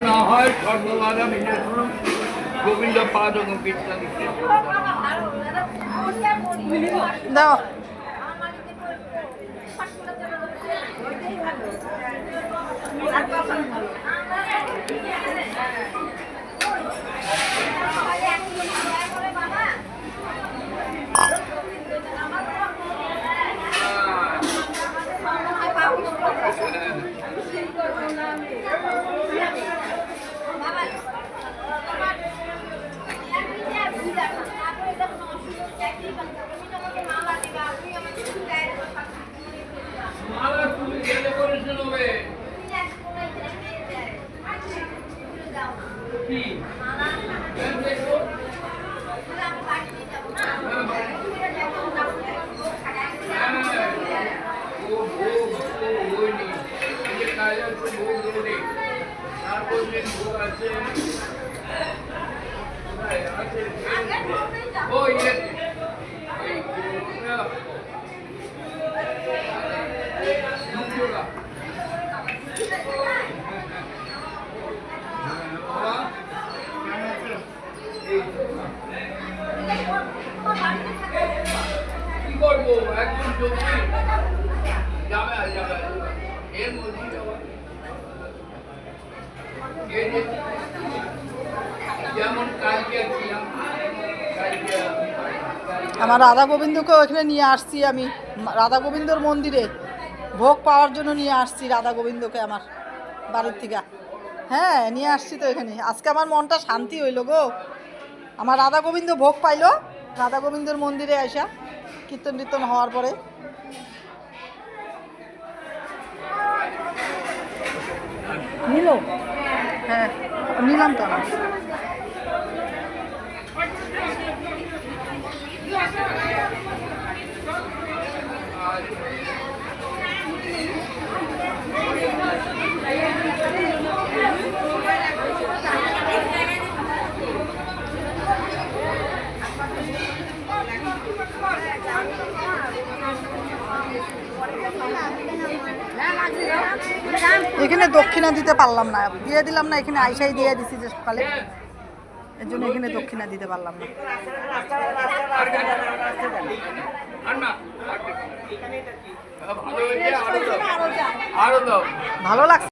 না হয় সর্ববাধা মেনে শুনুন গোবিন্দ পাদ এবং কীর্তন দাও কি করবো একদম জলদি যাবে যাবে এর মধ্যে যেমন কালকে ছিলাম আমার রাধা গোবিন্দকেও এখানে নিয়ে আসছি আমি রাধা গোবিন্দর মন্দিরে ভোগ পাওয়ার জন্য নিয়ে আসছি রাধা গোবিন্দকে আমার বাড়ির থেকে হ্যাঁ নিয়ে আসছি তো এখানে আজকে আমার মনটা শান্তি হইল গো আমার রাধা গোবিন্দ ভোগ পাইলো রাধা গোবিন্দর মন্দিরে আসা কীর্তন টীর্তন হওয়ার পরে নিল হ্যাঁ নিলাম তো আমার এখানে দক্ষিণা দিতে পারলাম না দিয়ে দিলাম না এখানে আইসাই দিয়ে দিছি যে সকালে এর জন্য এখানে দক্ষিণা দিতে পারলাম না ভালো লাগছে।